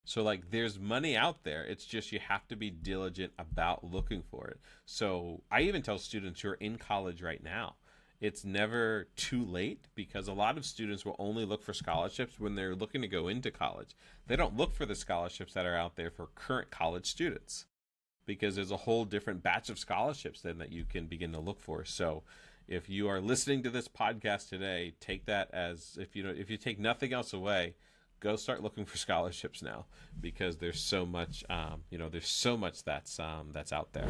So like there's money out there. It's just you have to be diligent about looking for it. So I even tell students who are in college right now, it's never too late because a lot of students will only look for scholarships when they're looking to go into college. They don't look for the scholarships that are out there for current college students because there's a whole different batch of scholarships then that you can begin to look for. So if you are listening to this podcast today, take that as if you take nothing else away, go start looking for scholarships now because there's so much that's out there.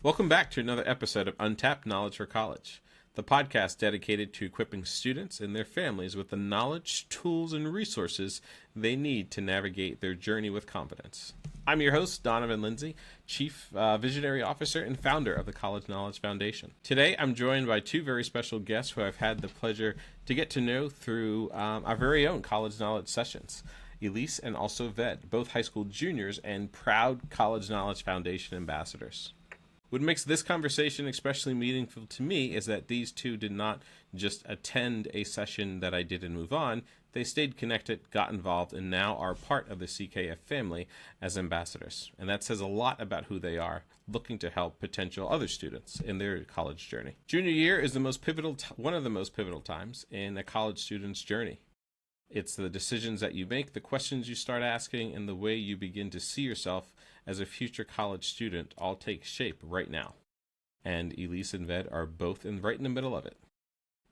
Welcome back to another episode of Untapped Knowledge for College, the podcast dedicated to equipping students and their families with the knowledge, tools, and resources they need to navigate their journey with confidence. I'm your host, Donovan Lindsay, Chief Visionary Officer and founder of the College Knowledge Foundation. Today, I'm joined by two very special guests who I've had the pleasure to get to know through our very own College Knowledge sessions. Elise and also Ved, both high school juniors and proud College Knowledge Foundation ambassadors. What makes this conversation especially meaningful to me is that these two did not just attend a session that I did and move on. They stayed connected, got involved, and now are part of the CKF family as ambassadors. And that says a lot about who they are, looking to help potential other students in their college journey. Junior year is one of the most pivotal times in a college student's journey. It's the decisions that you make, the questions you start asking, and the way you begin to see yourself as a future college student all take shape right now. And Elise and Ved are both right in the middle of it.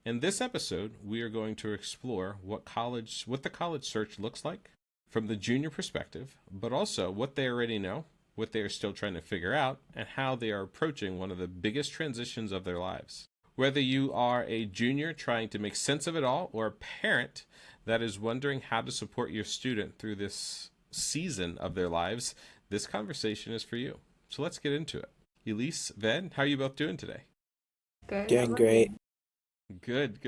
In this episode, we are going to explore what the college search looks like from the junior perspective, but also what they already know, what they are still trying to figure out, and how they are approaching one of the biggest transitions of their lives. Whether you are a junior trying to make sense of it all or a parent that is wondering how to support your student through this season of their lives, this conversation is for you. So let's get into it. Elise, Ved, how are you both doing today? Good. Doing great. Good.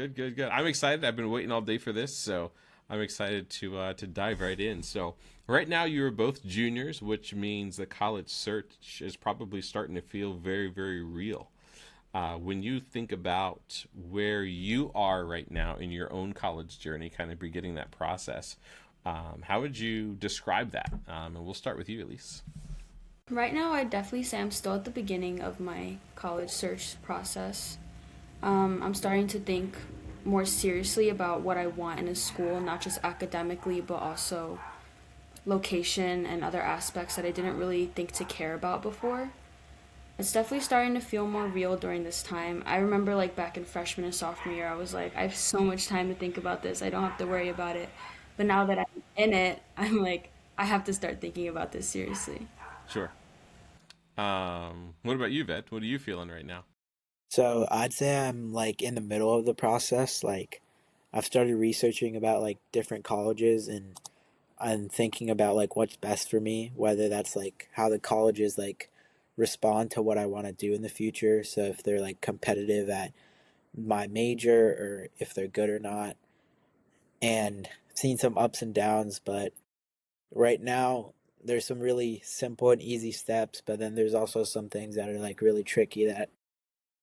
I'm excited. I've been waiting all day for this, so I'm excited to dive right in. So right now you're both juniors, which means the college search is probably starting to feel very, very real. When you think about where you are right now in your own college journey, kind of beginning that process, how would you describe that? And we'll start with you, Elise. Right now, I'd definitely say I'm still at the beginning of my college search process. I'm starting to think more seriously about what I want in a school, not just academically, but also location and other aspects that I didn't really think to care about before. It's definitely starting to feel more real during this time. I remember like back in freshman and sophomore year, I was like, I have so much time to think about this. I don't have to worry about it. But now that I'm in it, I'm like, I have to start thinking about this seriously. Sure. What about you, Vet? What are you feeling right now? So I'd say I'm like in the middle of the process. Like I've started researching about like different colleges and I'm thinking about like what's best for me, whether that's like how the colleges like respond to what I want to do in the future. So if they're like competitive at my major or if they're good or not. And I've seen some ups and downs, but right now there's some really simple and easy steps, but then there's also some things that are like really tricky that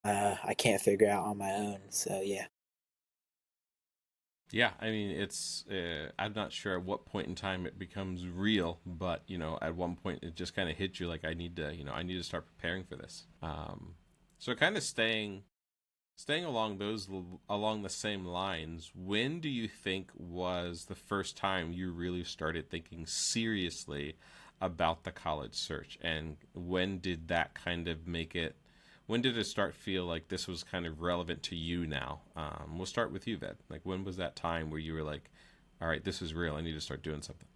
I can't figure out on my own. So yeah. Yeah, I mean, I'm not sure at what point in time it becomes real, but, at one point it just kind of hits you like I need to start preparing for this. So kind of staying along along the same lines, when do you think was the first time you really started thinking seriously about the college search? And when did that kind of when did it start feel like this was kind of relevant to you now? We'll start with you, Ved. Like, when was that time where you were like, all right, this is real. I need to start doing something.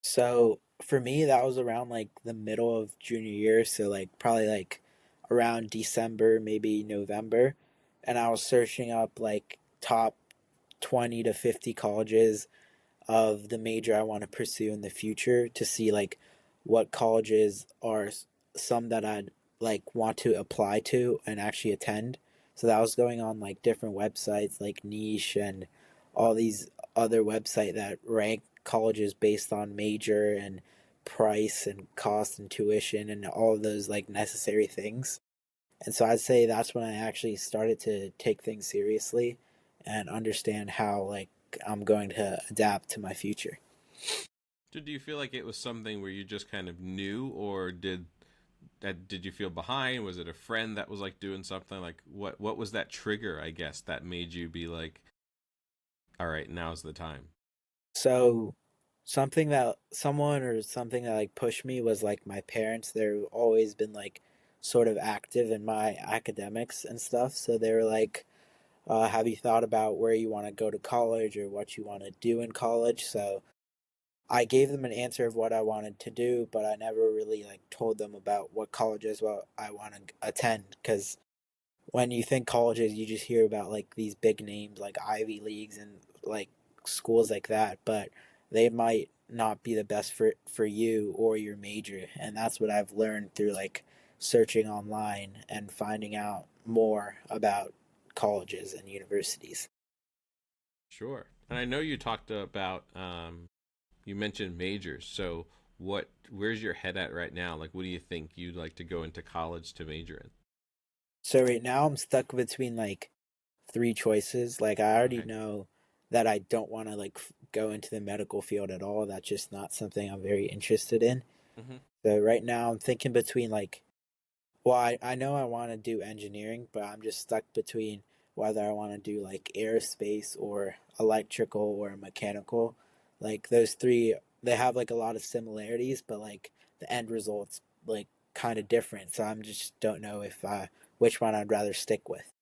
So for me, that was around like the middle of junior year. So like probably like around December, maybe November. And I was searching up like top 20 to 50 colleges of the major I want to pursue in the future to see like what colleges are some that I'd like want to apply to and actually attend. So that was going on like different websites like Niche and all these other websites that rank colleges based on major and price and cost and tuition and all of those like necessary things. And so I'd say that's when I actually started to take things seriously and understand how like I'm going to adapt to my future. Did you feel like it was something where you just kind of knew, or did you feel behind? Was it a friend that was like doing something? Like what was that trigger, I guess, that made you be like, all right, now's the time? So something that someone or something that like pushed me was like my parents. They've always been like sort of active in my academics and stuff. So they were like, have you thought about where you want to go to college or what you want to do in college? So I gave them an answer of what I wanted to do, but I never really like told them about what colleges what I want to attend because when you think colleges, you just hear about like these big names like Ivy Leagues and like schools like that, but they might not be the best for you or your major, and that's what I've learned through like searching online and finding out more about colleges and universities. Sure. And I know you talked about you mentioned majors. So where's your head at right now? Like what do you think you'd like to go into college to major in? So right now I'm stuck between like three choices. Like I already Okay. know that I don't want to like go into the medical field at all. That's just not something I'm very interested in. Hmm. So right now I'm thinking between like, well, I know I want to do engineering, but I'm just stuck between whether I want to do like aerospace or electrical or mechanical. Like those three, they have like a lot of similarities, but like the end result's like kind of different. So I'm just don't know if which one I'd rather stick with.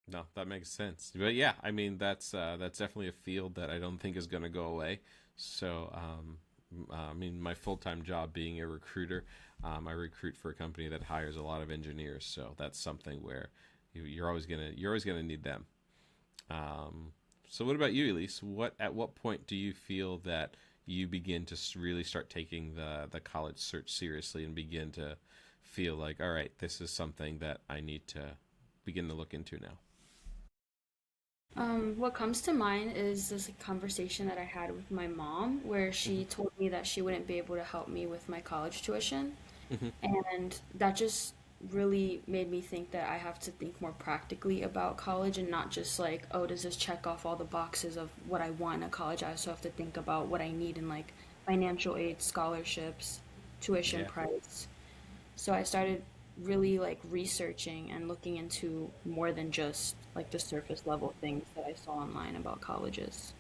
No, that makes sense. But yeah, I mean that's definitely a field that I don't think is going to go away. So I mean, my full time job being a recruiter, I recruit for a company that hires a lot of engineers. So that's something where you're always gonna need them. Um, so what about you, Elise? At what point do you feel that you begin to really start taking the college search seriously and begin to feel like, all right, this is something that I need to begin to look into now? What comes to mind is this conversation that I had with my mom, where she Hmm. told me that she wouldn't be able to help me with my college tuition. Hmm. And that just really made me think that I have to think more practically about college and not just like, oh, does this check off all the boxes of what I want in a college? I also have to think about what I need in like financial aid, scholarships, tuition Yeah. price. So I started really like researching and looking into more than just like the surface level things that I saw online about colleges.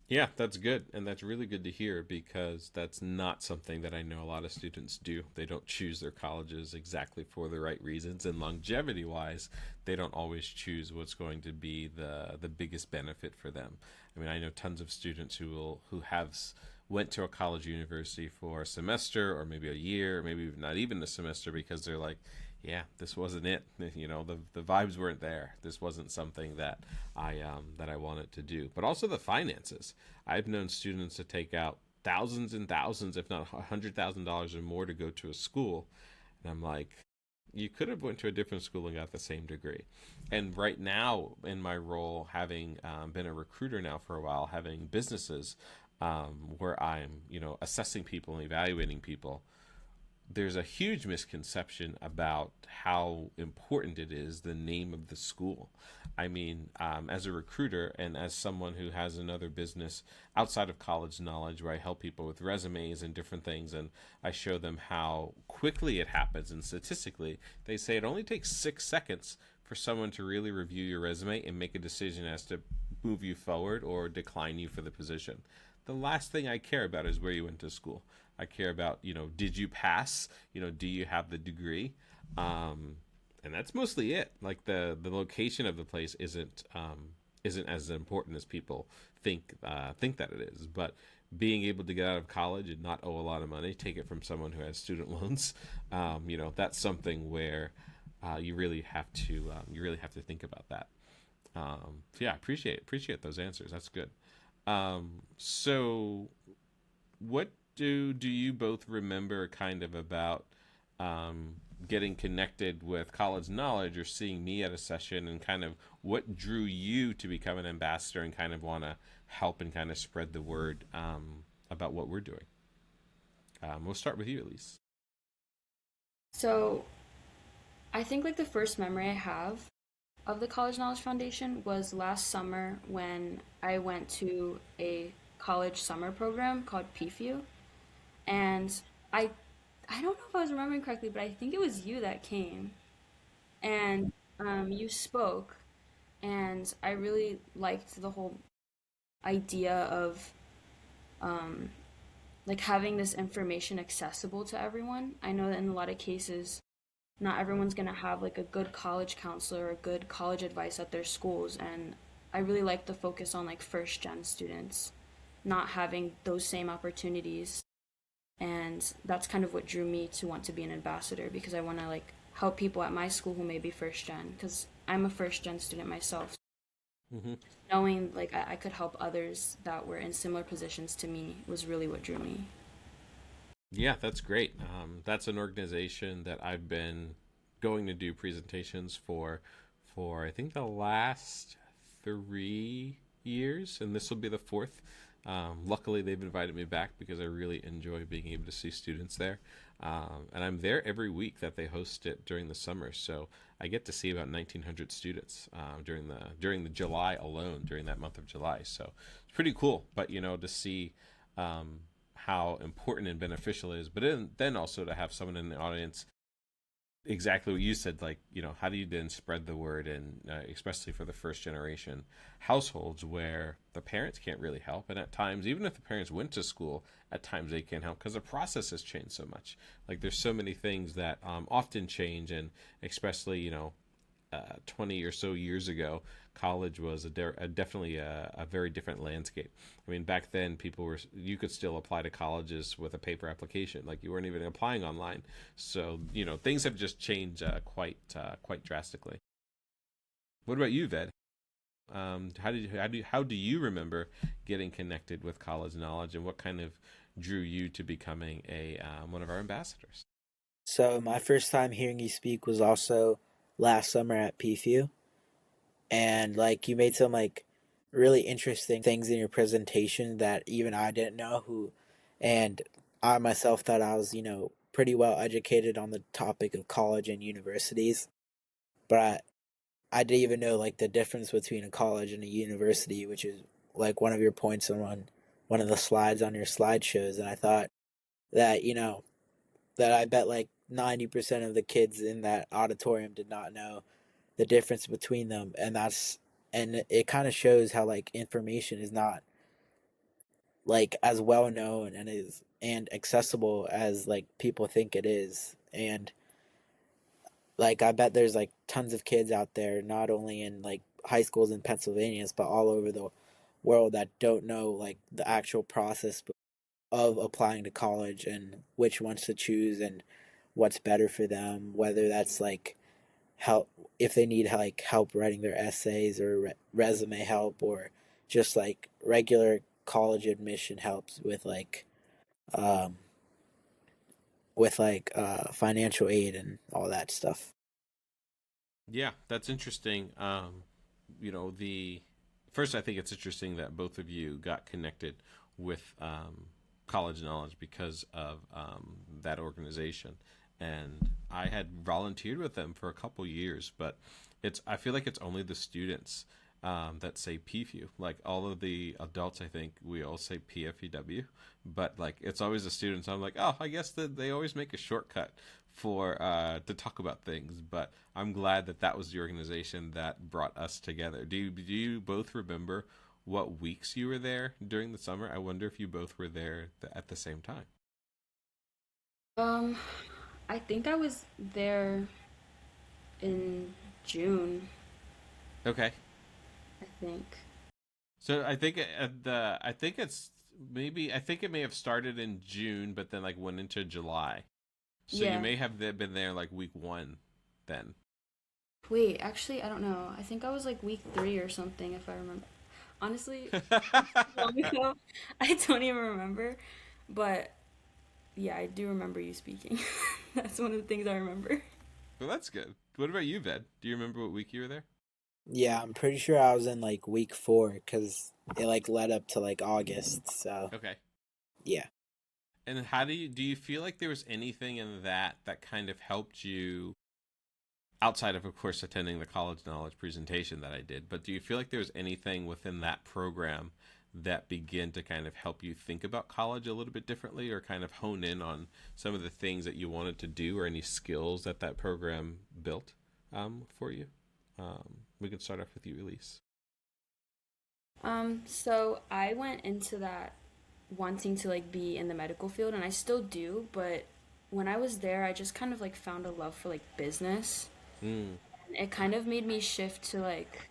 Yeah, that's good. And that's really good to hear because that's not something that I know a lot of students do. They don't choose their colleges exactly for the right reasons. And longevity wise, they don't always choose what's going to be the biggest benefit for them. I mean, I know tons of students went to a college university for a semester or maybe a year, or maybe not even a semester because they're like, yeah, this wasn't it. The vibes weren't there. This wasn't something that I wanted to do. But also the finances. I've known students to take out thousands and thousands, if not $100,000 or more, to go to a school, and I'm like, you could have went to a different school and got the same degree. And right now, in my role, having been a recruiter now for a while, having businesses where I'm, assessing people and evaluating people, there's a huge misconception about how important it is the name of the school. I mean, as a recruiter and as someone who has another business outside of college knowledge where I help people with resumes and different things, and I show them how quickly it happens, and statistically, they say it only takes 6 seconds for someone to really review your resume and make a decision as to move you forward or decline you for the position. The last thing I care about is where you went to school. I care about, did you pass? Do you have the degree? Um, and that's mostly it. Like the location of the place isn't as important as people think that it is. But being able to get out of college and not owe a lot of money, take it from someone who has student loans, that's something where you really have to think about that. So yeah, appreciate those answers. That's good. So what do you both remember kind of about um, getting connected with college knowledge or seeing me at a session, and kind of what drew you to become an ambassador and kind of want to help and kind of spread the word about what we're doing? We'll start with you, Elise. So I think like the first memory I have of the College Knowledge Foundation was last summer when I went to a college summer program called PFU, and I I don't know if I was remembering correctly, but I think it was you that came, and you spoke, and I really liked the whole idea of um, like having this information accessible to everyone. I know that in a lot of cases, not everyone's gonna have like a good college counselor or good college advice at their schools, and I really like the focus on like first gen students not having those same opportunities, and that's kind of what drew me to want to be an ambassador because I want to like help people at my school who may be first gen because I'm a first gen student myself. Hmm. Knowing like I could help others that were in similar positions to me was really what drew me. Yeah, that's great. That's an organization that I've been going to do presentations for I think the last 3 years, and this will be the fourth. Luckily, they've invited me back because I really enjoy being able to see students there. And I'm there every week that they host it during the summer, so I get to see about 1,900 students during the July alone, during that month of July. So it's pretty cool. But to see how important and beneficial it is, but then also to have someone in the audience, exactly what you said, like, how do you then spread the word, and especially for the first generation households where the parents can't really help, and at times, even if the parents went to school, at times they can't help because the process has changed so much. Like, there's so many things that often change, and especially 20 or so years ago, college was definitely a very different landscape. I mean, back then, you could still apply to colleges with a paper application, like you weren't even applying online. So things have just changed quite drastically. What about you, Ved? How do you remember getting connected with college knowledge, and what kind of drew you to becoming a one of our ambassadors? So my first time hearing you speak was also last summer at PFU, and like you made some like really interesting things in your presentation that even I didn't know and I myself thought I was pretty well educated on the topic of college and universities, but I didn't even know like the difference between a college and a university, which is like one of your points on one of the slides on your slideshows, and I thought that that I bet like 90% of the kids in that auditorium did not know the difference between them, and it kind of shows how like information is not like as well known and accessible as like people think it is. And like I bet there's like tons of kids out there, not only in like high schools in Pennsylvania but all over the world, that don't know like the actual process of applying to college and which ones to choose and what's better for them, whether that's like help if they need like help writing their essays or resume help, or just like regular college admission helps um with financial aid and all that stuff. Yeah, that's interesting. The first, I think it's interesting that both of you got connected with college knowledge because of that organization, and I had volunteered with them for a couple years, but I feel like it's only the students that say PFU. Like, all of the adults, I think we all say PFEW, but like it's always the students. I'm like, oh, I guess that they always make a shortcut for to talk about things. But I'm glad that was the organization that brought us together. Do you both remember what weeks you were there during the summer? I wonder if you both were there at the same time. Um, I think I was there in June, Okay. I think. So I think I think it's maybe I think it may have started in June, but then like went into July. So you Yeah. may have been there like week one then. Wait, actually, I don't know. I think I was like week 3 or something, if I remember. Honestly, long ago, I don't even remember. But yeah, I do remember you speaking. That's one of the things I remember. Well, that's good. What about you, Ved? Do you remember what week you were there? Yeah, I'm pretty sure I was in like week 4 because it like led up to like August. So Okay. yeah. And how do you feel like there was anything in that kind of helped you outside of course attending the college knowledge presentation that I did, but do you feel like there was anything within that program that begin to kind of help you think about college a little bit differently, or kind of hone in on some of the things that you wanted to do, or any skills that that program built for you? We can start off with you, Elise. So I went into that wanting to like be in the medical field, and I still do, but when I was there, I just kind of like found a love for like business. Mm, And it kind of made me shift to like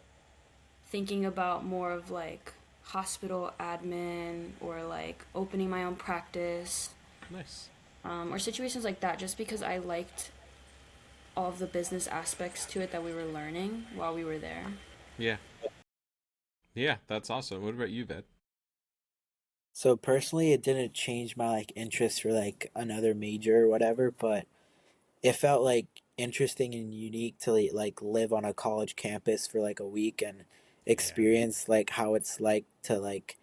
thinking about more of like hospital admin or like opening my own practice, nice. or situations like that, just because I liked all of the business aspects to it that we were learning while we were there. Yeah. Yeah, that's awesome. What about you, Ved? So personally, it didn't change my like interest for like another major or whatever, but it felt like interesting and unique to like live on a college campus for like a week and Yeah. experience like how it's like to like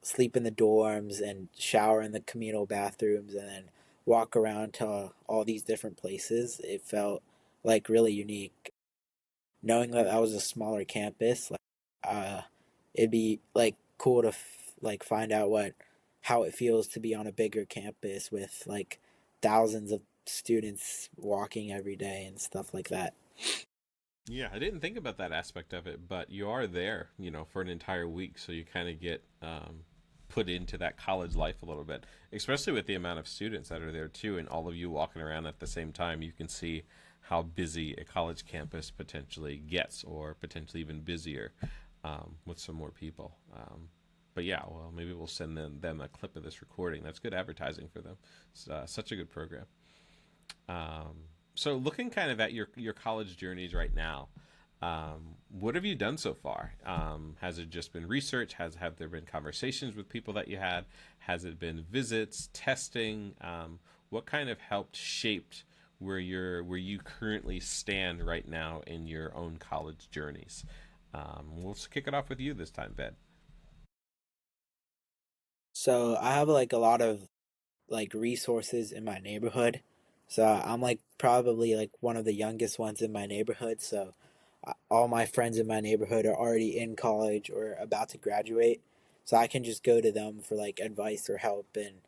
sleep in the dorms and shower in the communal bathrooms and then walk around to all these different places. It felt like really unique knowing that that was a smaller campus. Like uh it'd be like cool to like find out what how it feels to be on a bigger campus with like thousands of students walking every day and stuff like that. Yeah, I didn't think about that aspect of it, but you are there, for an entire week, so you kind of get put into that college life a little bit, especially with the amount of students that are there too, and all of you walking around at the same time. You can see how busy a college campus potentially gets, or potentially even busier with some more people. But yeah, well, maybe we'll send them a clip of this recording. That's good advertising for them. It's such a good program. So looking kind of at your college journeys right now, what have you done so far? Has it just been research? Have there been conversations with people that you had? Has it been visits, testing? What kind of helped shaped where you currently stand right now in your own college journeys? We'll kick it off with you this time, Ved. So I have like a lot of like resources in my neighborhood. So I'm like probably like one of the youngest ones in my neighborhood. So all my friends in my neighborhood are already in college or about to graduate. So I can just go to them for like advice or help, and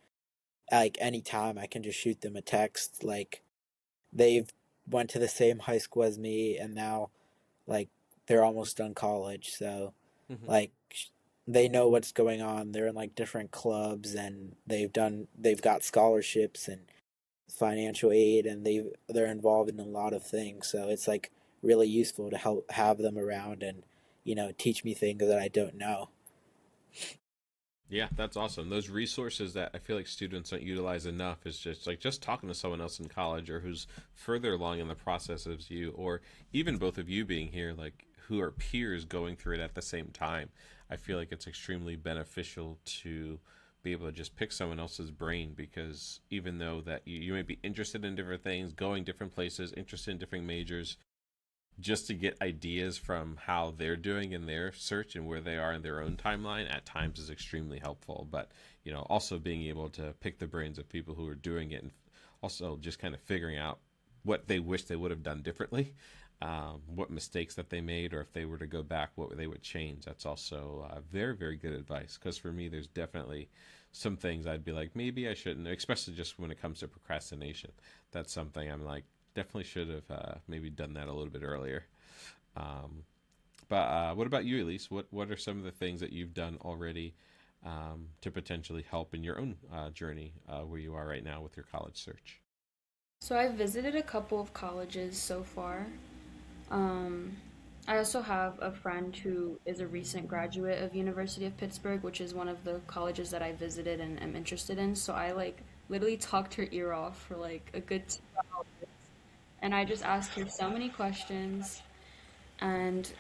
like anytime I can just shoot them a text. Like they've went to the same high school as me and now like they're almost done college. So Mm-hmm. like they know what's going on. They're in like different clubs and they've got scholarships and financial aid, and they're involved in a lot of things. So it's like really useful to help have them around and teach me things that I don't know. Yeah, that's awesome. Those resources that I feel like students don't utilize enough is just talking to someone else in college, or who's further along in the process as you, or even both of you being here, like who are peers going through it at the same time. I feel like it's extremely beneficial to be able to just pick someone else's brain, because even though that you may be interested in different things, going different places, interested in different majors, just to get ideas from how they're doing in their search and where they are in their own timeline at times is extremely helpful. But also being able to pick the brains of people who are doing it, and also just kind of figuring out what they wish they would have done differently, what mistakes that they made, or if they were to go back, what they would change. That's also very, very good advice, because for me there's definitely some things I'd be like, maybe I shouldn't, especially just when it comes to procrastination. That's something I'm like, definitely should have maybe done that a little bit earlier. Um, but what about you, Elise? What are some of the things that you've done already to potentially help in your own journey where you are right now with your college search? So I've visited a couple of colleges so far. Um, I also have a friend who is a recent graduate of University of Pittsburgh, which is one of the colleges that I visited and am interested in. So I like literally talked her ear off for like a good 2 hours, and I just asked her so many questions, and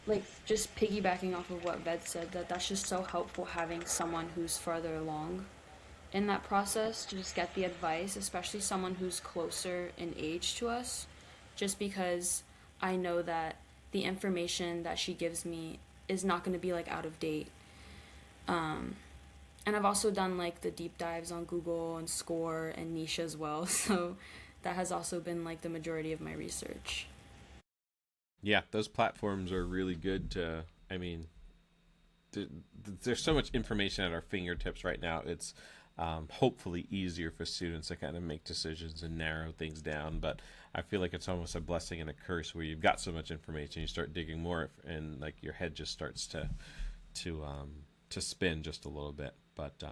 like just piggybacking off of what Ved said, that's just so helpful having someone who's further along in that process to just get the advice, especially someone who's closer in age to us, just because I know that the information that she gives me is not going to be like out of date. Um, and I've also done like the deep dives on Google and Score and Niche as well, so that has also been like the majority of my research. Yeah, those platforms are really good to, I mean, there's so much information at our fingertips right now. It's hopefully easier for students to kind of make decisions and narrow things down. But I feel like it's almost a blessing and a curse where you've got so much information, you start digging more, and like your head just starts to spin just a little bit. But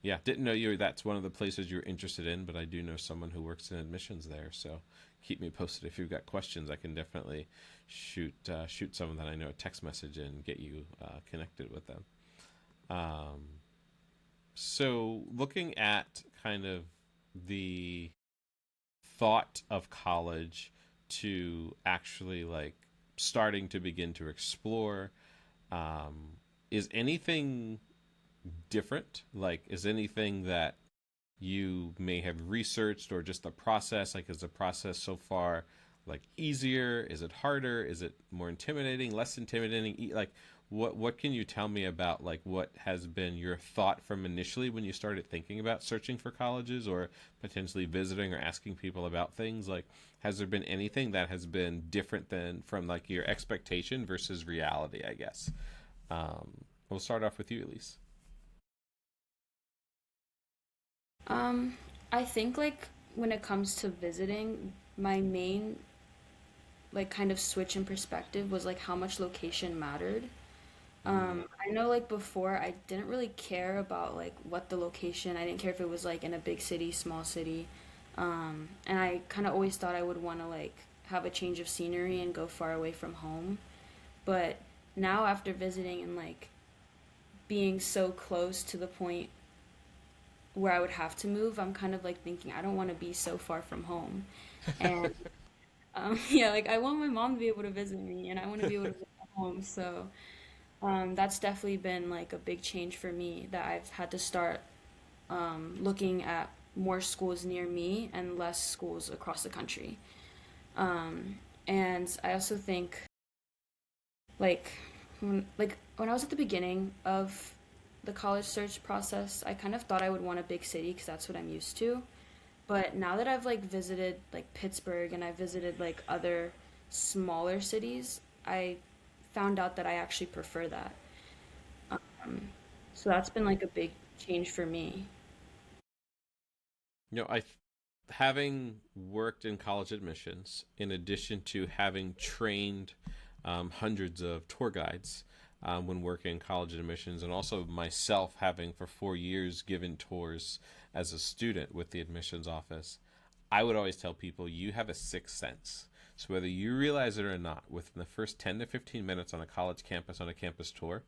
yeah, didn't know that's one of the places you're interested in, but I do know someone who works in admissions there. So keep me posted if you've got questions. I can definitely shoot someone that I know a text message and get you connected with them. So looking at kind of the thought of college to actually like starting to begin to explore, is anything different? Like, is anything that you may have researched, or just the process? Like, is the process so far like easier? Is it harder? Is it more intimidating? Less intimidating? Like, what can you tell me about like what has been your thought from initially when you started thinking about searching for colleges, or potentially visiting or asking people about things? Like, has there been anything that has been different than from like your expectation versus reality, I guess? We'll start off with you, Elise. I think like when it comes to visiting, my main like kind of switch in perspective was like how much location mattered. I know like before I didn't really care about like what the location. I didn't care if it was like in a big city, small city. And I kind of always thought I would want to like have a change of scenery and go far away from home. But now after visiting and like being so close to the point where I would have to move, I'm kind of like thinking I don't want to be so far from home. And yeah, like I want my mom to be able to visit me and I want to be able to visit home. So that's definitely been like a big change for me that I've had to start looking at more schools near me and less schools across the country. And I also think like when I was at the beginning of the college search process, I kind of thought I would want a big city because that's what I'm used to. But now that I've like visited like Pittsburgh and I visited like other smaller cities, I found out that I actually prefer that. So that's been like a big change for me. I having worked in college admissions, in addition to having trained hundreds of tour guides when working in college admissions, and also myself having for 4 years given tours as a student with the admissions office, I would always tell people you have a sixth sense. So whether you realize it or not, within the first 10 to 15 minutes on a college campus, on a campus tour,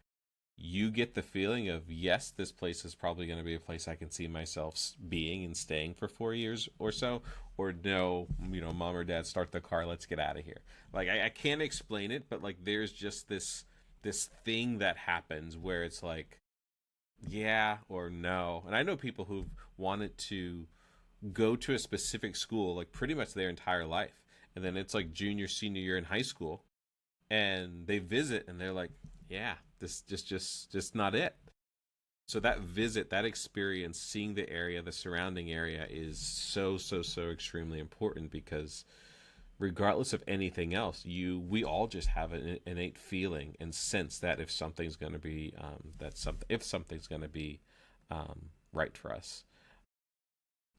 you get the feeling of, yes, this place is probably going to be a place I can see myself being and staying for 4 years or so, or no, mom or dad, start the car, let's get out of here. Like, I can't explain it, but like there's just this thing that happens where it's like, yeah or no. And I know people who've wanted to go to a specific school like pretty much their entire life, and then it's like junior, senior year in high school, and they visit and they're like, yeah, this just not it. So that visit, that experience, seeing the area, the surrounding area, is so extremely important, because regardless of anything else, we all just have an innate feeling and sense that if something's going to be if something's going to be right for us.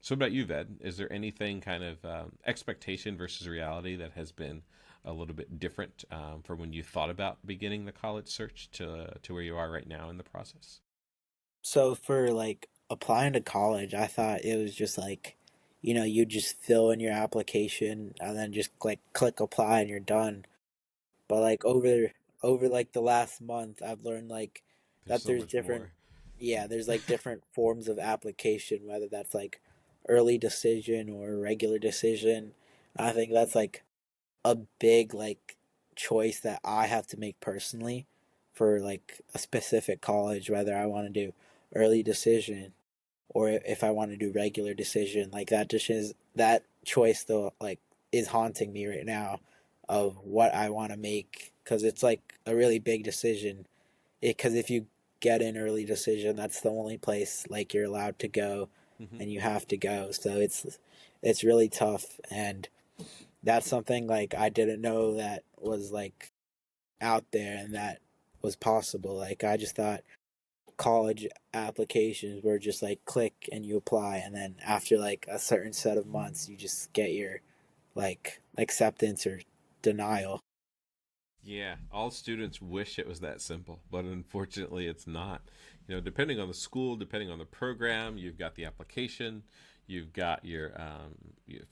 So, what about you, Ved? Is there anything kind of expectation versus reality that has been a little bit different from when you thought about beginning the college search to where you are right now in the process? So for like applying to college, I thought it was just like, you just fill in your application and then just click apply and you're done. But like over like the last month, I've learned like There's that so there's much different, more. yeah, there's like different forms of application, whether that's like early decision or regular decision. I think that's like a big like choice that I have to make personally for like a specific college, whether I want to do early decision or if I want to do regular decision. Like that just is that choice though, like is haunting me right now of what I want to make, because it's like a really big decision. Because if you get an early decision, that's the only place like you're allowed to go, Hmm. and you have to go. So it's really tough, and that's something like I didn't know that was like out there, and that was possible. Like I just thought college applications were just like click and you apply, and then after like a certain set of months you just get your like acceptance or denial. Yeah, all students wish it was that simple, but unfortunately it's not. Depending on the school, depending on the program, you've got the application, you've got your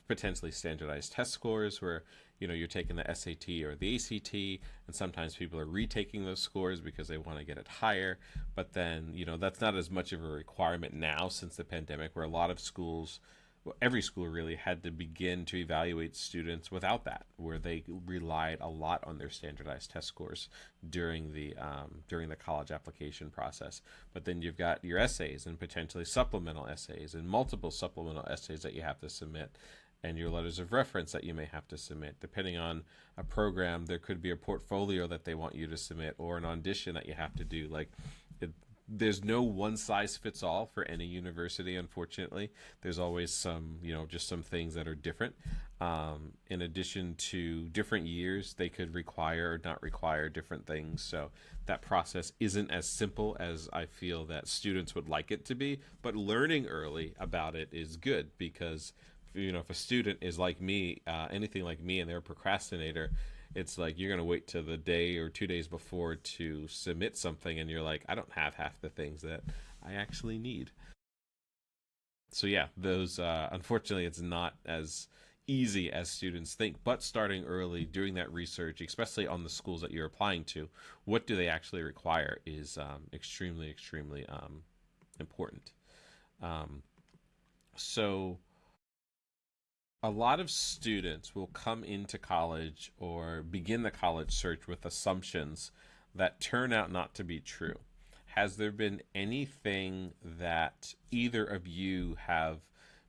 potentially standardized test scores where, you're taking the SAT or the ACT, and sometimes people are retaking those scores because they want to get it higher. But then, that's not as much of a requirement now since the pandemic, where a lot of schools, well, every school really had to begin to evaluate students without that, where they relied a lot on their standardized test scores during the college application process. But then you've got your essays and potentially supplemental essays and multiple supplemental essays that you have to submit, and your letters of reference that you may have to submit. Depending on a program, there could be a portfolio that they want you to submit or an audition that you have to do. Like, there's no one size fits all for any university, unfortunately. There's always just some things that are different. In addition to different years, they could require or not require different things. So that process isn't as simple as I feel that students would like it to be. But learning early about it is good because, if a student is like me, anything like me, and they're a procrastinator, it's like you're going to wait till the day or 2 days before to submit something, and you're like, I don't have half the things that I actually need. So yeah, those unfortunately it's not as easy as students think, but starting early, doing that research, especially on the schools that you're applying to, what do they actually require is extremely important. um, so a lot of students will come into college or begin the college search with assumptions that turn out not to be true. Has there been anything that either of you have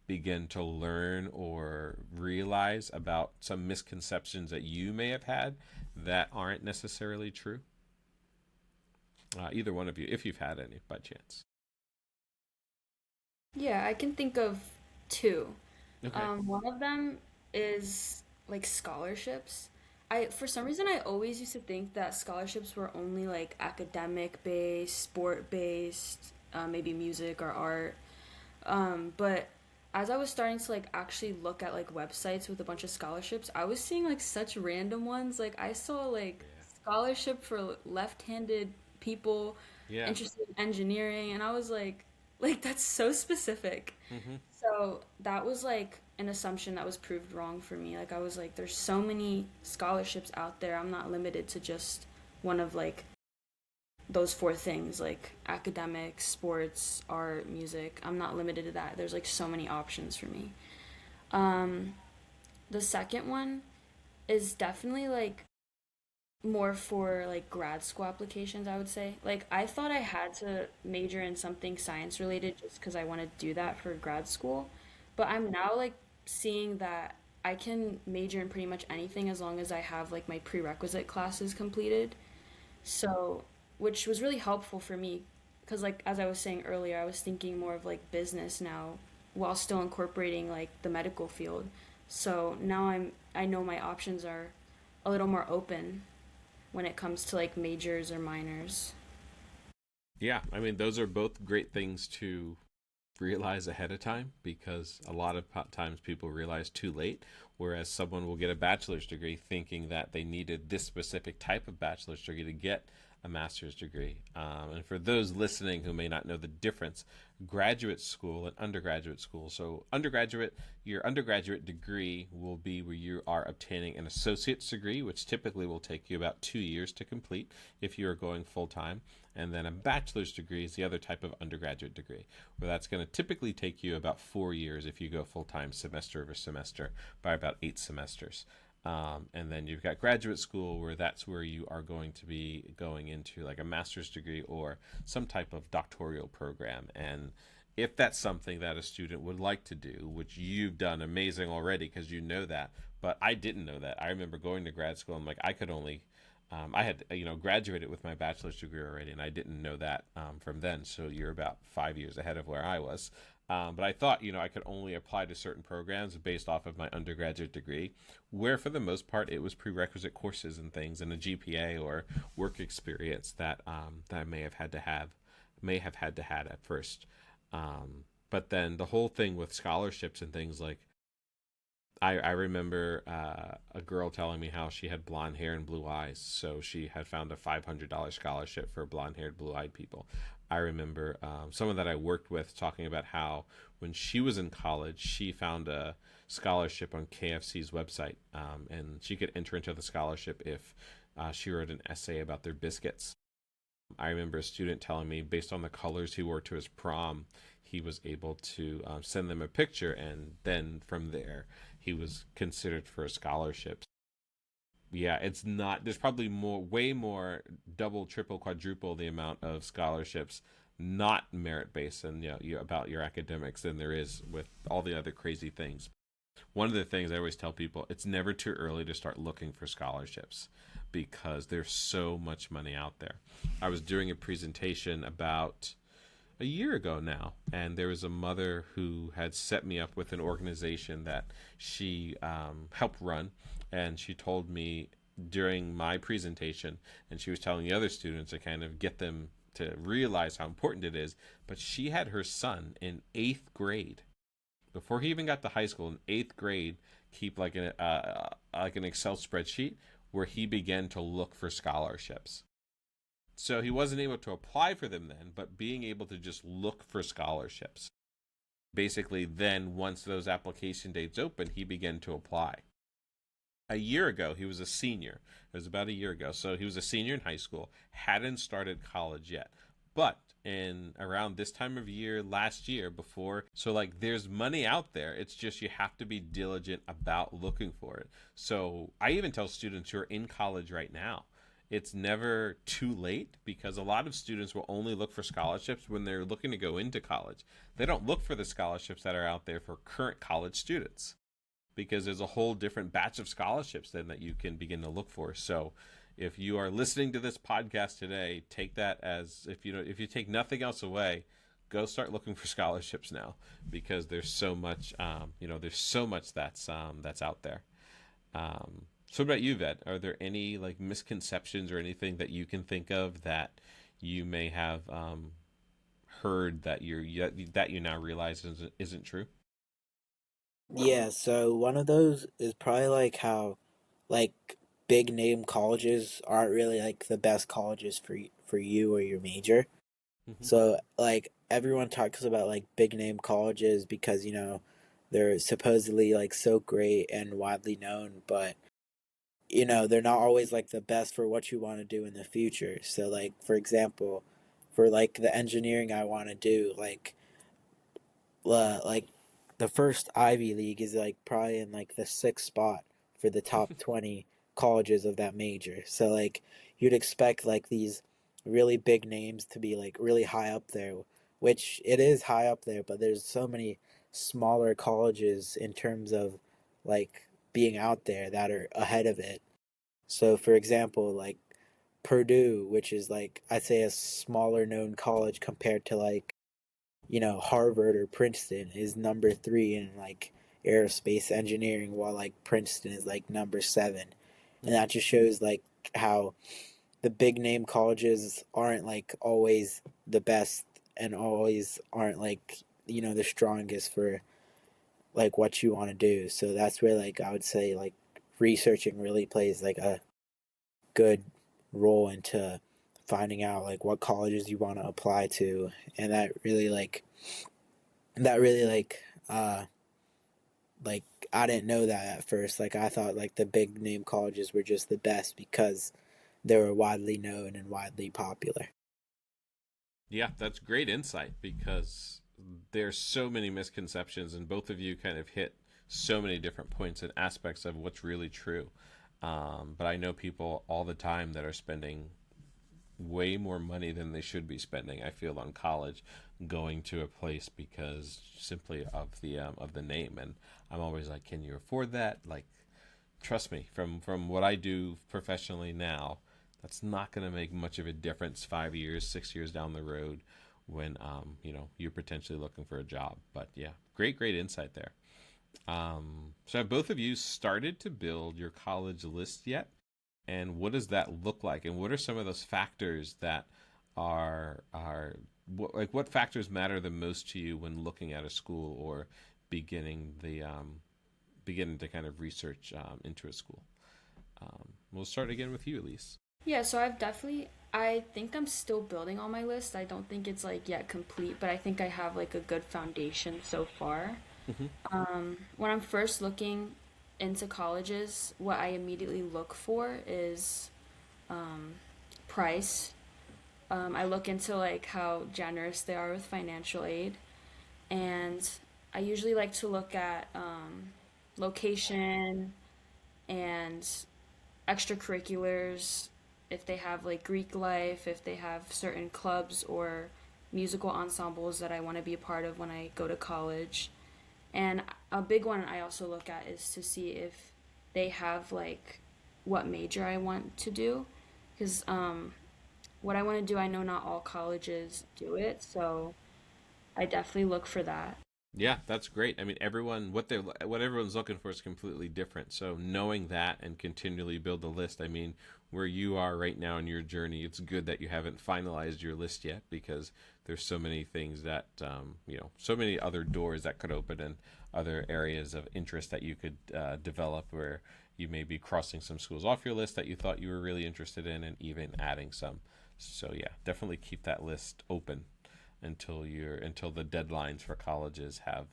begun to learn or realize about some misconceptions that you may have had that aren't necessarily true? Either one of you, if you've had any by chance. Yeah, I can think of two. Okay. One of them is like scholarships. For some reason, I always used to think that scholarships were only like academic based, sport based, maybe music or art. But as I was starting to like actually look at like websites with a bunch of scholarships, I was seeing like such random ones. Like I saw like scholarship for left-handed people Yeah. interested in engineering, and I was like that's so specific. Hmm. So that was like an assumption that was proved wrong for me. Like I was like, there's so many scholarships out there. I'm not limited to just one of like those four things, like academics, sports, art, music. I'm not limited to that. There's like so many options for me. Um, the second one is definitely like more for like grad school applications, I would say. Like I thought I had to major in something science related just because I want to do that for grad school, but I'm now like seeing that I can major in pretty much anything as long as I have like my prerequisite classes completed. So, which was really helpful for me because like as I was saying earlier, I was thinking more of like business now while still incorporating like the medical field. So now I know my options are a little more open when it comes to like majors or minors. Yeah, I mean, those are both great things to realize ahead of time because a lot of times people realize too late, whereas someone will get a bachelor's degree thinking that they needed this specific type of bachelor's degree to get a master's degree. And for those listening who may not know the difference, graduate school and undergraduate school. So, your undergraduate degree will be where you are obtaining an associate's degree, which typically will take you about 2 years to complete if you are going full time. And then a bachelor's degree is the other type of undergraduate degree, where that's going to typically take you about 4 years if you go full time semester over semester by about 8 semesters. And then you've got graduate school, where that's where you are going to be going into like a master's degree or some type of doctoral program. And if that's something that a student would like to do, which you've done amazing already because you know that, but I didn't know that. I remember going to grad school and like I could only I had graduated with my bachelor's degree already, and I didn't know that from then. So you're about 5 years ahead of where I was. But I thought, I could only apply to certain programs based off of my undergraduate degree, where for the most part it was prerequisite courses and things and a GPA or work experience that I may have had to had at first. But then the whole thing with scholarships and things like, I remember a girl telling me how she had blonde hair and blue eyes, so she had found a $500 scholarship for blonde haired, blue eyed people. I remember someone that I worked with talking about how when she was in college, she found a scholarship on KFC's website, and she could enter into the scholarship if she wrote an essay about their biscuits. I remember a student telling me, based on the colors he wore to his prom, he was able to send them a picture, and then from there, he was considered for a scholarship. Yeah, it's not. There's probably way more, double, triple, quadruple the amount of scholarships not merit based and about your academics than there is with all the other crazy things. One of the things I always tell people, it's never too early to start looking for scholarships because there's so much money out there. I was doing a presentation about a year ago now, and there was a mother who had set me up with an organization that she helped run, and she told me during my presentation, and she was telling the other students to kind of get them to realize how important it is, but she had her son in 8th grade, before he even got to high school, in 8th grade, keep like an Excel spreadsheet where he began to look for scholarships. So he wasn't able to apply for them then, but being able to just look for scholarships. Basically, then once those application dates opened, he began to apply. A year ago, he was a senior. It was about a year ago. So he was a senior in high school, hadn't started college yet. But in around this time of year, last year, before, so like there's money out there. It's just you have to be diligent about looking for it. So I even tell students who are in college right now, it's never too late, because a lot of students will only look for scholarships when they're looking to go into college. They don't look for the scholarships that are out there for current college students, because there's a whole different batch of scholarships then that you can begin to look for. So if you are listening to this podcast today, take that as, if you take nothing else away, go start looking for scholarships now, because there's so much that's out there. So what about you, Ved? Are there any like misconceptions or anything that you can think of that you may have heard that you now realize isn't true? Yeah, so one of those is probably like how like big name colleges aren't really like the best colleges for you or your major. Mm-hmm. So like everyone talks about like big name colleges because they're supposedly like so great and widely known, but they're not always like the best for what you want to do in the future. So like for example, for like the engineering I want to do, like the first Ivy League is like probably in like the 6th spot for the top 20 colleges of that major. So like you'd expect like these really big names to be like really high up there, which it is high up there, but there's so many smaller colleges in terms of like being out there that are ahead of it. So for example, like Purdue, which is like I'd say a smaller known college compared to like Harvard or Princeton, is number 3 in like aerospace engineering, while like Princeton is like number 7. And that just shows like how the big name colleges aren't like always the best and always aren't like the strongest for like what you want to do. So that's where like I would say like researching really plays like a good role into finding out like what colleges you want to apply to. And that really like like I didn't know that at first. Like I thought like the big name colleges were just the best because they were widely known and widely popular. Yeah, that's great insight, because there's so many misconceptions, and both of you kind of hit so many different points and aspects of what's really true. But I know people all the time that are spending way more money than they should be spending, I feel, on college, going to a place because simply of the name. And I'm always like, can you afford that? Like, trust me, from what I do professionally now, that's not going to make much of a difference 5 years, 6 years down the road when you're potentially looking for a job. But yeah, great insight there. So have both of you started to build your college list yet? And what does that look like? And what are some of those factors that what factors matter the most to you when looking at a school or beginning the beginning to kind of research into a school? We'll start again with you, Elise. Yeah, so I think I'm still building on my list. I don't think it's like yet complete, but I think I have like a good foundation so far. Hmm. When I'm first looking into colleges, what I immediately look for is price. I look into like how generous they are with financial aid, and I usually like to look at location and extracurriculars, if they have like Greek life, if they have certain clubs or musical ensembles that I want to be a part of when I go to college. And a big one I also look at is to see if they have like what major I want to do. Because what I want to do, I know not all colleges do it, so I definitely look for that. Yeah, that's great. I mean, what everyone's looking for is completely different. So knowing that and continually build the list. I mean, where you are right now in your journey, it's good that you haven't finalized your list yet because there's so many things that so many other doors that could open and other areas of interest that you could develop where you may be crossing some schools off your list that you thought you were really interested in and even adding some. So yeah, definitely keep that list open until the deadlines for colleges have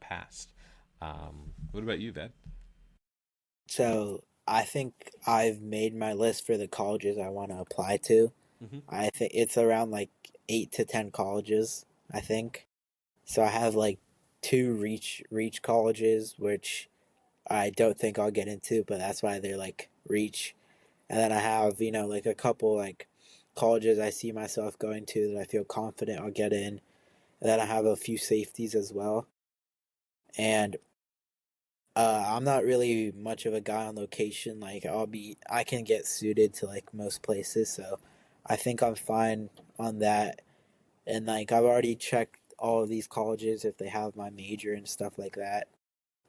passed. What about you, Ved? So I think I've made my list for the colleges I want to apply to. Mm-hmm. I think it's around like 8 to 10 colleges, I think. So I have like two reach colleges, which I don't think I'll get into, but that's why they're like reach. And then I have, like a couple like colleges I see myself going to that I feel confident I'll get in. And then I have a few safeties as well. And I'm not really much of a guy on location. Like I can get suited to like most places, so I think I'm fine on that. And like I've already checked all of these colleges if they have my major and stuff like that.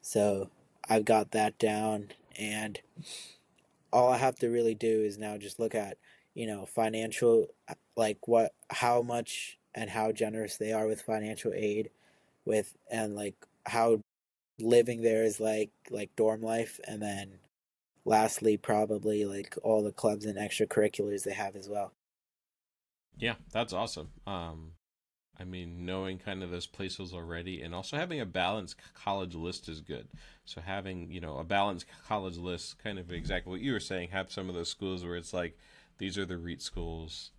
So I've got that down, and all I have to really do is now just look at, financial, like how much and how generous they are with financial aid, with and like how living there is like dorm life, and then lastly probably like all the clubs and extracurriculars they have as well. Yeah, that's awesome. I mean, knowing kind of those places already and also having a balanced college list is good. So having, a balanced college list, kind of exactly what you were saying, have some of those schools where it's like, these are the REIT schools.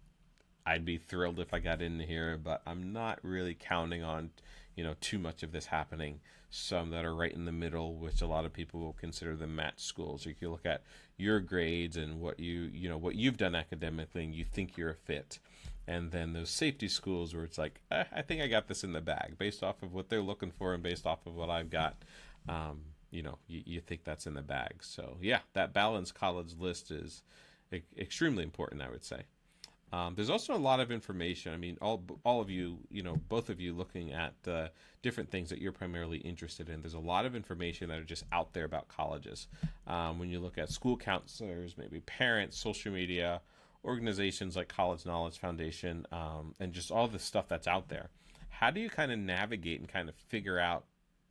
I'd be thrilled if I got in here, but I'm not really counting on, too much of this happening. Some that are right in the middle, which a lot of people will consider the match schools. If you look at your grades and what you've done academically, and you think you're a fit, and then those safety schools where it's like, I think I got this in the bag based off of what they're looking for and based off of what I've got. You think that's in the bag. So yeah, that balanced college list is extremely important, I would say. There's also a lot of information. I mean, all of you, both of you looking at different things that you're primarily interested in. There's a lot of information that are just out there about colleges. When you look at school counselors, maybe parents, social media, organizations like College Knowledge Foundation, and just all the stuff that's out there. How do you kind of navigate and kind of figure out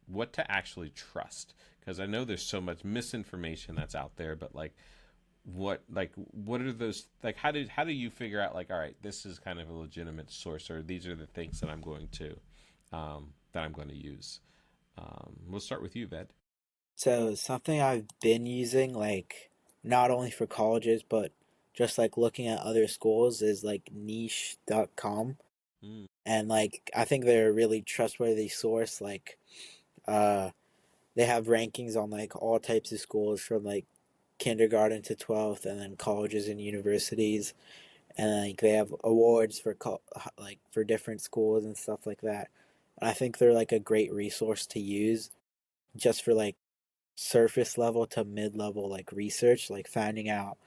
what to actually trust? Because I know there's so much misinformation that's out there, but what are those, like how do you figure out, like, all right, this is kind of a legitimate source, or these are the things that I'm going to use? We'll start with you, Ved. So something I've been using, like not only for colleges but just like looking at other schools, is like niche.com. Mm. And like I think they're a really trustworthy source. Like uh they have rankings on like all types of schools from like kindergarten to 12th, and then colleges and universities, and like they have awards for like for different schools and stuff like that. And I think they're like a great resource to use just for like surface level to mid level like research, like finding out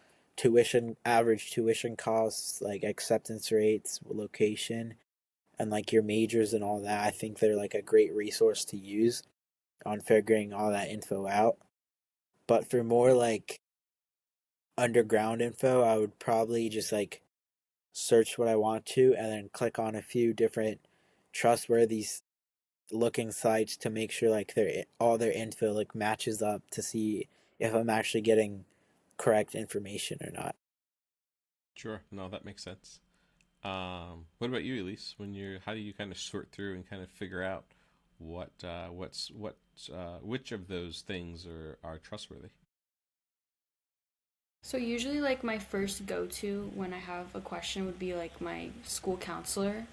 average tuition costs, like acceptance rates, location, and like your majors and all that, I think they're like a great resource to use on figuring all that info out. But for more like underground info, I would probably just like search what I want to and then click on a few different trustworthy looking sites to make sure like their all their info like matches up to see if I'm actually getting correct information or not. Sure. No, that makes sense. What about you, Elise? How do you kind of sort through and kind of figure out which of those things are trustworthy? So usually like my first go-to when I have a question would be like my school counselor.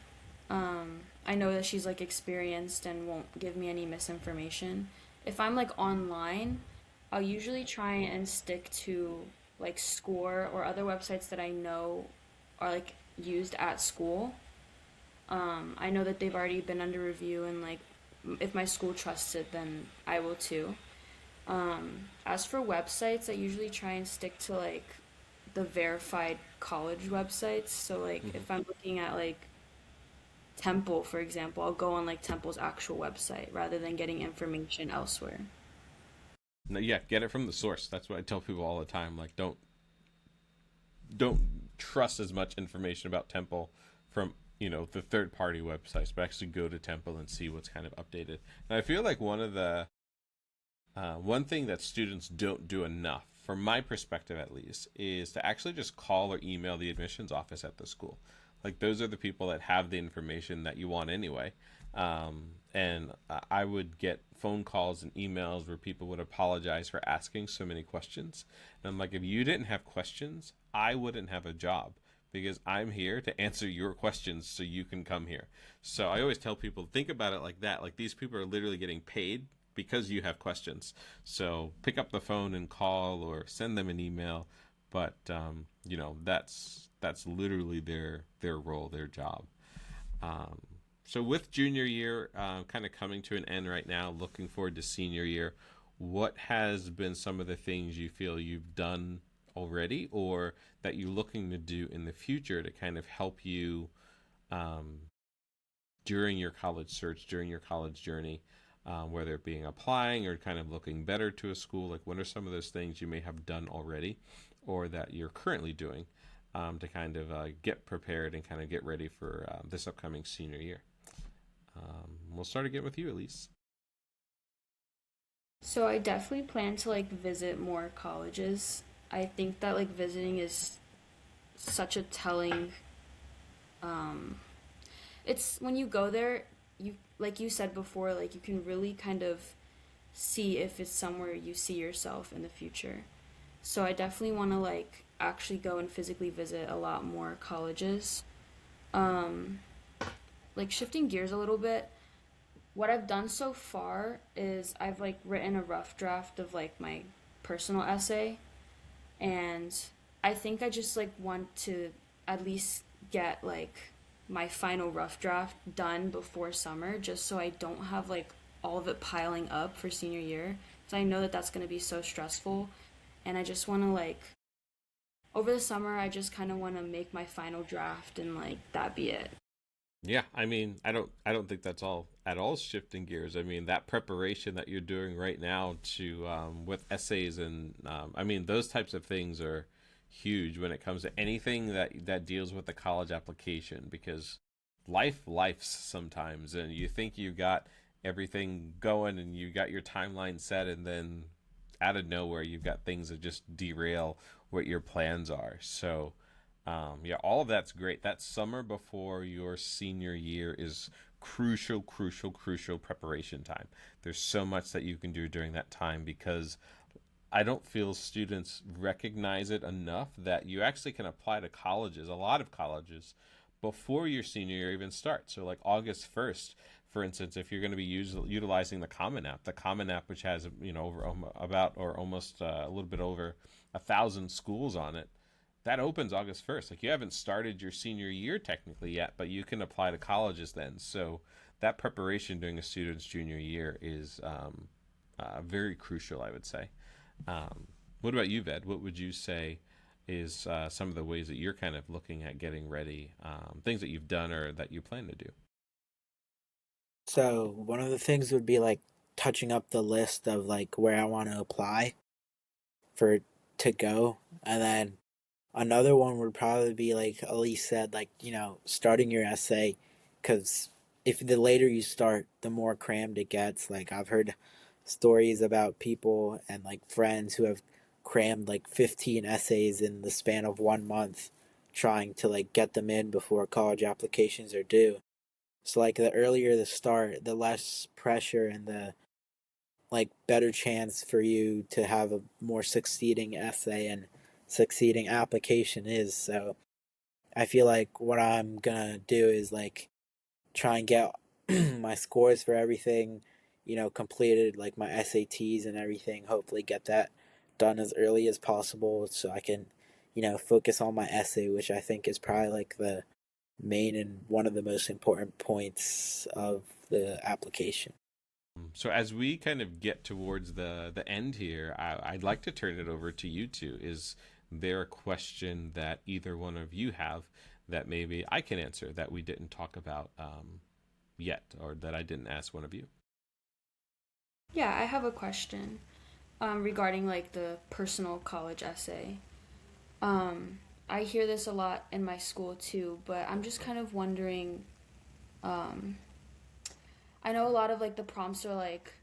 I know that she's like experienced and won't give me any misinformation. If I'm like online, I'll usually try and stick to like Score or other websites that I know are like used at school. I know that they've already been under review, and like if my school trusts it, then I will too. As for websites, I usually try and stick to like the verified college websites. So like Hmm. if I'm looking at like Temple, for example, I'll go on like Temple's actual website rather than getting information elsewhere. No, yeah, get it from the source. That's what I tell people all the time. Like, don't trust as much information about Temple from the third party websites, but actually go to Temple and see what's kind of updated. And I feel like one thing that students don't do enough, from my perspective at least, is to actually just call or email the admissions office at the school. Like those are the people that have the information that you want anyway. And I would get phone calls and emails where people would apologize for asking so many questions. And I'm like, if you didn't have questions, I wouldn't have a job because I'm here to answer your questions so you can come here. So I always tell people, think about it like that. Like these people are literally getting paid because you have questions. So pick up the phone and call or send them an email. But that's literally their role, their job. Um, so with junior year kind of coming to an end right now, looking forward to senior year, what has been some of the things you feel you've done already or that you're looking to do in the future to kind of help you um, during your college search, during your college journey, whether it being applying or kind of looking better to a school? Like, what are some of those things you may have done already or that you're currently doing to kind of get prepared and kind of get ready for this upcoming senior year? We'll start again with you, Elise. So I definitely plan to like visit more colleges. I think that like visiting is such a telling it's when you go there, you like you said before, like you can really kind of see if it's somewhere you see yourself in the future. So I definitely want to like actually go and physically visit a lot more colleges. Um, like shifting gears a little bit, what I've done so far is I've like written a rough draft of like my personal essay, and I think I just like want to at least get like my final rough draft done before summer just so I don't have like all of it piling up for senior year, because I know that that's going to be so stressful, and I just want to like over the summer I just kind of want to make my final draft and like that be it. Yeah, I mean, I don't think that's all at all shifting gears. I mean, that preparation that you're doing right now to with essays and I mean, those types of things are huge when it comes to anything that deals with the college application because life's sometimes and you think you got everything going and you got your timeline set and then out of nowhere you've got things that just derail what your plans are. So yeah, all of that's great. That summer before your senior year is crucial, crucial, crucial preparation time. There's so much that you can do during that time because I don't feel students recognize it enough that you actually can apply to colleges, a lot of colleges, before your senior year even starts. So, like August 1st, for instance, if you're going to be utilizing the Common App, which has over about or almost a little bit over 1,000 schools on it, that opens August 1st. Like you haven't started your senior year technically yet, but you can apply to colleges then. So that preparation during a student's junior year is very crucial, I would say. What about you, Ved? What would you say is some of the ways that you're kind of looking at getting ready, things that you've done or that you plan to do? So one of the things would be like touching up the list of like where I want to apply for to go, and then another one would probably be like Elise said, like starting your essay, because if the later you start, the more crammed it gets. Like I've heard stories about people and like friends who have crammed like 15 essays in the span of 1 month, trying to like get them in before college applications are due. So like the earlier the start, the less pressure and the like better chance for you to have a more succeeding essay and succeeding application is. So I feel like what I'm gonna do is like try and get my scores for everything, completed, like my SATs and everything. Hopefully get that done as early as possible so I can, focus on my essay, which I think is probably like the main and one of the most important points of the application. So as we kind of get towards the end here, I'd like to turn it over to you two. Is there a question that either one of you have that maybe I can answer that we didn't talk about yet, or that I didn't ask one of you? Yeah, I have a question regarding like the personal college essay. I hear this a lot in my school too, but I'm just kind of wondering. Um, I know a lot of like the prompts are like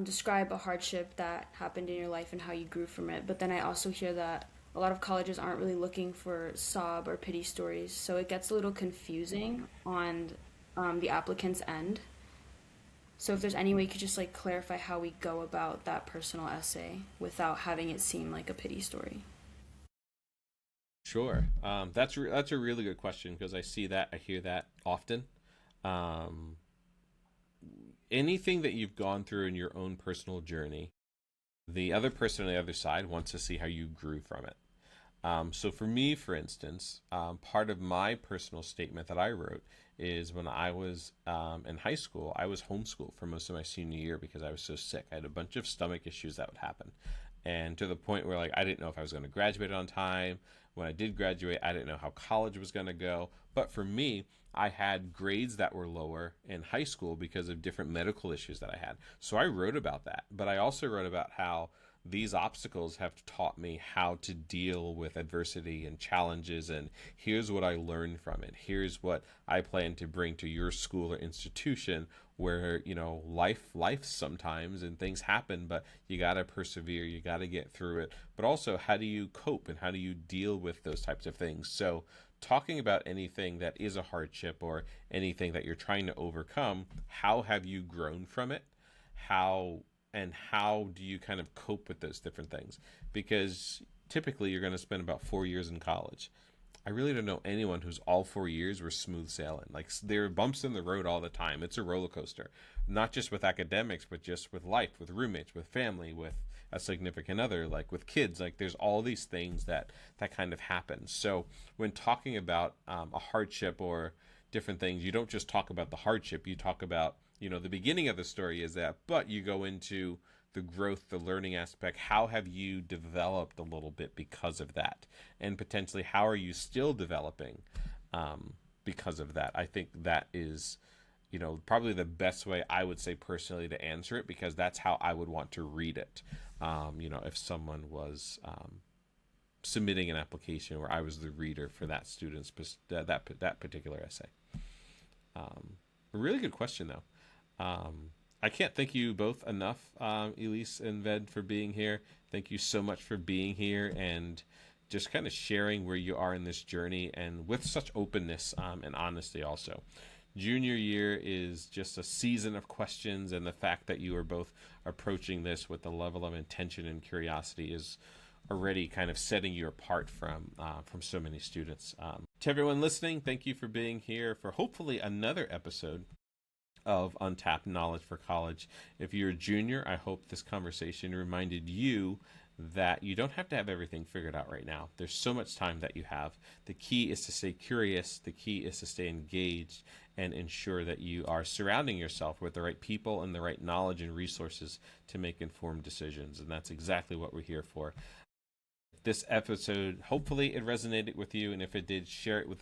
describe a hardship that happened in your life and how you grew from it. But then I also hear that a lot of colleges aren't really looking for sob or pity stories, so it gets a little confusing on the applicant's end. So if there's any way you could just like clarify how we go about that personal essay without having it seem like a pity story. Sure. That's a really good question because I hear that often. Um, Anything that you've gone through in your own personal journey, the other person on the other side wants to see how you grew from it. So for me, for instance, part of my personal statement that I wrote is when I was in high school, I was homeschooled for most of my senior year because I was so sick. I had a bunch of stomach issues that would happen. And to the point where like I didn't know if I was going to graduate on time. When I did graduate, I didn't know how college was going to go. But for me, I had grades that were lower in high school because of different medical issues that I had. So I wrote about that. But I also wrote about how these obstacles have taught me how to deal with adversity and challenges, and here's what I learned from it. Here's what I plan to bring to your school or institution where, life sometimes and things happen, but you got to persevere, you got to get through it. But also, how do you cope and how do you deal with those types of things? So talking about anything that is a hardship or anything that you're trying to overcome, how have you grown from it? How do you kind of cope with those different things? Because typically you're going to spend about 4 years in college. I really don't know anyone who's all 4 years were smooth sailing. Like there are bumps in the road all the time. It's a roller coaster, not just with academics, but just with life, with roommates, with family, with a significant other, like with kids. Like there's all these things that kind of happen. So when talking about a hardship or different things, you don't just talk about the hardship. You talk about the beginning of the story is that, but you go into the growth, the learning aspect. How have you developed a little bit because of that? And potentially, how are you still developing because of that? I think that is, probably the best way I would say personally to answer it because that's how I would want to read it. If someone was submitting an application where I was the reader for that student's that particular essay. A really good question though. I can't thank you both enough, Elise and Ved, for being here. Thank you so much for being here and just kind of sharing where you are in this journey and with such openness and honesty also. Junior year is just a season of questions, and the fact that you are both approaching this with a level of intention and curiosity is already kind of setting you apart from so many students. To everyone listening, thank you for being here for hopefully another episode of Untapped Knowledge for College. If you're a junior, I hope this conversation reminded you that you don't have to have everything figured out right now. There's so much time that you have. The key is to stay curious. The key is to stay engaged and ensure that you are surrounding yourself with the right people and the right knowledge and resources to make informed decisions. And that's exactly what we're here for. This episode, hopefully it resonated with you. And if it did, share it with a